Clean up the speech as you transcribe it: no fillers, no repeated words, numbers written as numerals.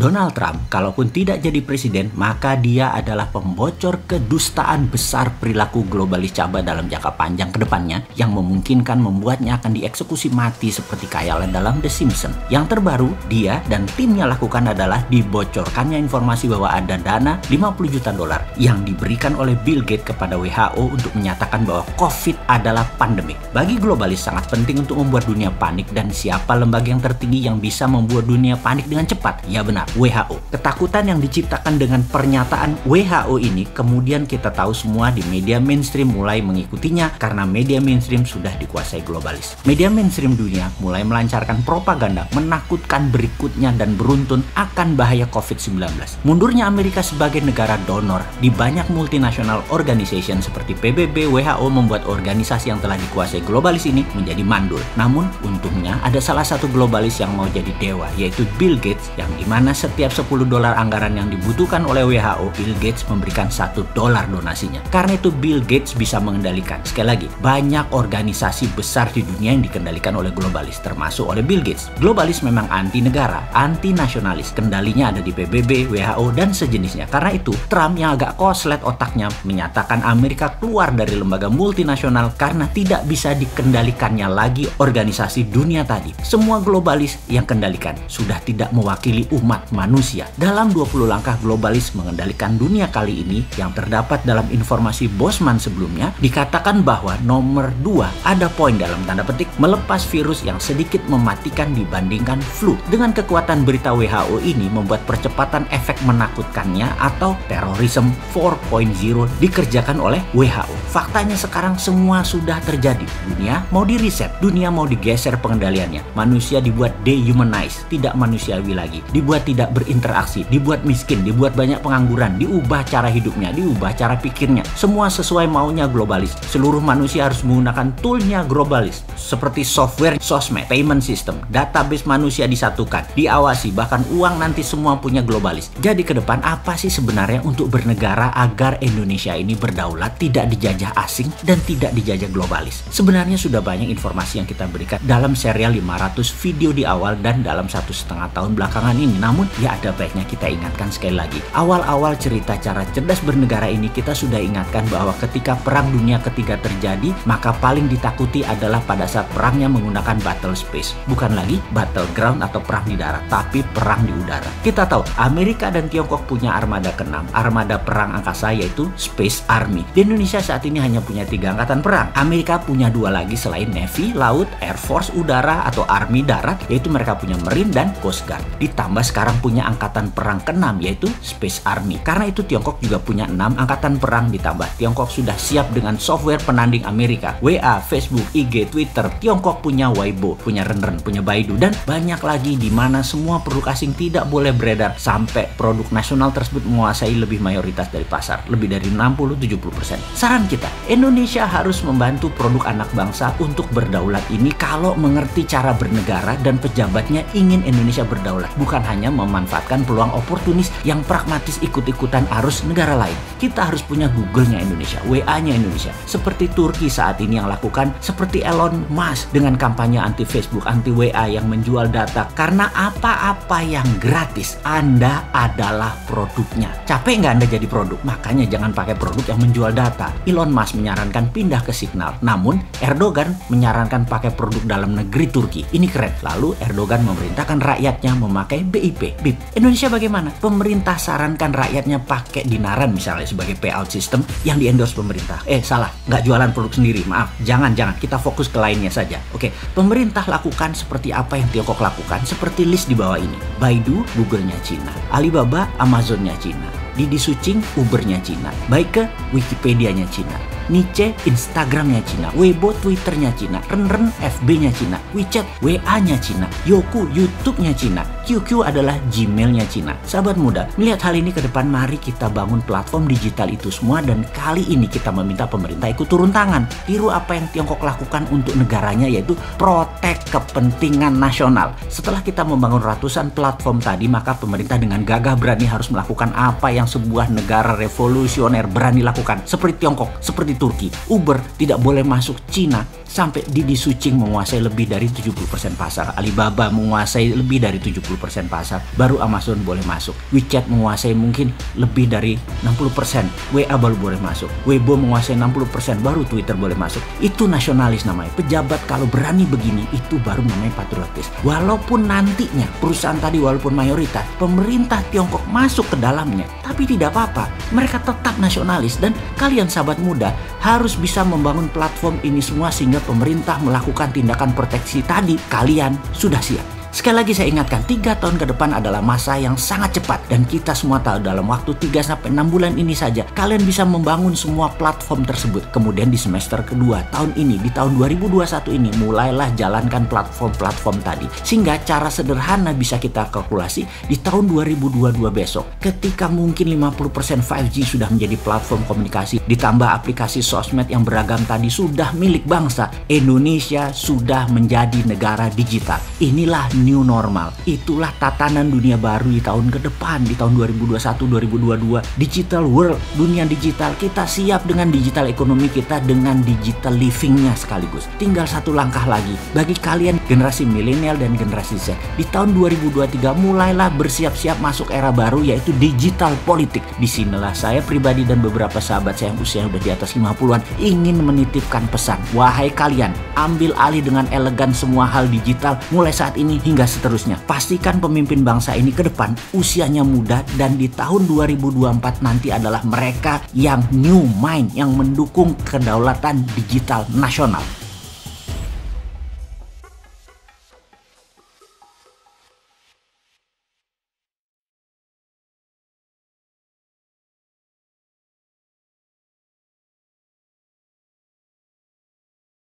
Donald Trump, kalaupun tidak jadi presiden, maka dia adalah pembocor kedustaan besar perilaku globalis cabai dalam jangka panjang ke depannya yang memungkinkan membuatnya akan dieksekusi mati seperti khayalan dalam The Simpsons. Yang terbaru, dia dan timnya lakukan adalah dibocorkannya informasi bahwa ada dana 50 juta dolar yang diberikan oleh Bill Gates kepada WHO untuk menyatakan bahwa COVID adalah pandemik. Bagi globalis sangat penting untuk membuat dunia panik, dan siapa lembaga yang tertinggi yang bisa membuat dunia panik dengan cepat? Ya benar, WHO. Ketakutan yang diciptakan dengan pernyataan WHO ini kemudian kita tahu semua di media mainstream mulai mengikutinya karena media mainstream sudah dikuasai globalis. Media mainstream dunia mulai melancarkan propaganda menakutkan berikutnya dan beruntun akan bahaya COVID-19. Mundurnya Amerika sebagai negara donor di banyak multinational organization seperti PBB, WHO membuat organisasi yang telah dikuasai globalis ini menjadi mandul. Namun untungnya ada salah satu globalis yang mau jadi dewa, yaitu Bill Gates, yang dimana setiap 10 dolar anggaran yang dibutuhkan oleh WHO, Bill Gates memberikan $1 donasinya. Karena itu Bill Gates bisa mengendalikan, sekali lagi, banyak organisasi besar di dunia yang dikendalikan oleh globalis, termasuk oleh Bill Gates. Globalis memang anti negara, anti nasionalis, kendalinya ada di PBB, WHO, dan sejenisnya. Karena itu Trump yang agak koslet otaknya menyatakan Amerika keluar dari lembaga multinasional karena tidak bisa dikendalikannya lagi organisasi dunia tadi. Semua globalis yang kendalikan sudah tidak mewakili umat manusia. Dalam 20 langkah globalis mengendalikan dunia kali ini yang terdapat dalam informasi Bosman sebelumnya, dikatakan bahwa nomor 2 ada poin dalam tanda petik melepas virus yang sedikit mematikan dibandingkan flu. Dengan kekuatan berita WHO ini membuat percepatan efek menakutkannya atau terorisme 4.0 dikerjakan oleh WHO. Faktanya sekarang semua sudah terjadi. Dunia mau di-reset, dunia mau digeser pengendaliannya. Manusia dibuat dehumanize, tidak manusiawi lagi. Dibuat tidak berinteraksi, dibuat miskin, dibuat banyak pengangguran, diubah cara hidupnya, diubah cara pikirnya. Semua sesuai maunya globalis. Seluruh manusia harus menggunakan toolnya globalis. Seperti software, sosmed, payment system, database manusia disatukan, diawasi, bahkan uang nanti semua punya globalis. Jadi ke depan apa sih sebenarnya untuk bernegara agar Indonesia ini berdaulat, tidak dijajah asing, dan tidak dijajah globalis? Sebenarnya sudah banyak informasi yang kita berikan dalam serial 500 video di awal dan dalam 1,5 tahun belakangan ini. Namun ya ada baiknya kita ingatkan sekali lagi. Awal-awal cerita cara cerdas bernegara ini kita sudah ingatkan bahwa ketika Perang Dunia Ketiga terjadi, maka paling ditakuti adalah pada saat perangnya menggunakan battle space. Bukan lagi battleground atau perang di darat, tapi perang di udara. Kita tahu Amerika dan Tiongkok punya armada ke-6, armada perang angkasa, yaitu Space Army. Di Indonesia saat ini hanya punya 3 angkatan perang. Amerika punya 2 lagi selain Navy, Laut, Air Force, Udara atau Army Darat, yaitu mereka punya Marine dan Coast Guard. Ditambah sekarang punya angkatan perang ke-6 yaitu Space Army. Karena itu Tiongkok juga punya 6 angkatan perang, ditambah Tiongkok sudah siap dengan software penanding Amerika. WA, Facebook, IG, Twitter. Tiongkok punya Weibo, punya Renren, punya Baidu, dan banyak lagi di mana semua produk asing tidak boleh beredar sampai produk nasional tersebut menguasai lebih mayoritas dari pasar, lebih dari 60-70%. Saran kita, Indonesia harus membantu produk anak bangsa untuk berdaulat ini kalau mengerti cara bernegara dan pejabatnya ingin Indonesia berdaulat, bukan hanya memanfaatkan peluang oportunis yang pragmatis ikut-ikutan arus negara lain. Kita harus punya Google-nya Indonesia, WA-nya Indonesia, seperti Turki saat ini yang lakukan, seperti Elon Musk dengan kampanye anti Facebook, anti WA yang menjual data. Karena apa-apa yang gratis, Anda adalah produknya. Capek nggak Anda jadi produk? Makanya jangan pakai produk yang menjual data. Elon Musk menyarankan pindah ke Signal, namun Erdogan menyarankan pakai produk dalam negeri Turki. Ini keren. Lalu Erdogan memerintahkan rakyatnya memakai BIP. Indonesia bagaimana? Pemerintah sarankan rakyatnya pakai dinaran misalnya sebagai payout system yang di-endorse pemerintah. Salah, nggak jualan produk sendiri. Maaf, jangan. Kita fokus ke lainnya saja. Oke, pemerintah lakukan seperti apa yang Tiongkok lakukan, seperti list di bawah ini. Baidu, Google-nya Cina. Alibaba, Amazon-nya Cina. Didi Sucing, Uber-nya Cina. Baike, Wikipedia-nya Cina. Niche, Instagram-nya Cina. Weibo, Twitter-nya Cina. Renren, FB-nya Cina. WeChat, WA-nya Cina. Youku, YouTube-nya Cina. QQ adalah Gmail-nya Cina. Sahabat muda, melihat hal ini ke depan, mari kita bangun platform digital itu semua, dan kali ini kita meminta pemerintah ikut turun tangan. Tiru apa yang Tiongkok lakukan untuk negaranya, yaitu protek kepentingan nasional. Setelah kita membangun ratusan platform tadi, maka pemerintah dengan gagah berani harus melakukan apa yang sebuah negara revolusioner berani lakukan. Seperti Tiongkok, seperti Turki. Uber tidak boleh masuk Cina sampai Didi Sucing menguasai lebih dari 70% pasar, Alibaba menguasai lebih dari 70% pasar, baru Amazon boleh masuk. WeChat menguasai mungkin lebih dari 60%, WA baru boleh masuk. Weibo menguasai 60%, baru Twitter boleh masuk. Itu nasionalis namanya. Pejabat kalau berani begini, itu baru namanya patriotis. Walaupun nantinya perusahaan tadi walaupun mayoritas, pemerintah Tiongkok masuk ke dalamnya, tapi tidak apa-apa. Mereka tetap nasionalis, dan kalian sahabat muda harus bisa membangun platform ini semua sehingga pemerintah melakukan tindakan proteksi tadi. Kalian sudah siap. Sekali lagi saya ingatkan, 3 tahun ke depan adalah masa yang sangat cepat, dan kita semua tahu dalam waktu 3-6 bulan ini saja kalian bisa membangun semua platform tersebut. Kemudian di semester kedua tahun ini, di tahun 2021 ini, mulailah jalankan platform-platform tadi. Sehingga cara sederhana bisa kita kalkulasi di tahun 2022 besok, ketika mungkin 50% 5G sudah menjadi platform komunikasi, ditambah aplikasi sosmed yang beragam tadi sudah milik bangsa, Indonesia sudah menjadi negara digital. Inilah new normal. Itulah tatanan dunia baru di tahun ke depan, di tahun 2021-2022. Digital world, dunia digital. Kita siap dengan digital ekonomi kita, dengan digital livingnya sekaligus. Tinggal satu langkah lagi. Bagi kalian generasi milenial dan generasi Z, di tahun 2023 mulailah bersiap-siap masuk era baru, yaitu digital politik. Disinilah saya pribadi dan beberapa sahabat saya yang usia udah di atas 50-an ingin menitipkan pesan. Wahai kalian, ambil alih dengan elegan semua hal digital mulai saat ini hingga seterusnya. Pastikan pemimpin bangsa ini ke depan usianya muda, dan di tahun 2024 nanti adalah mereka yang new mind, yang mendukung kedaulatan digital nasional.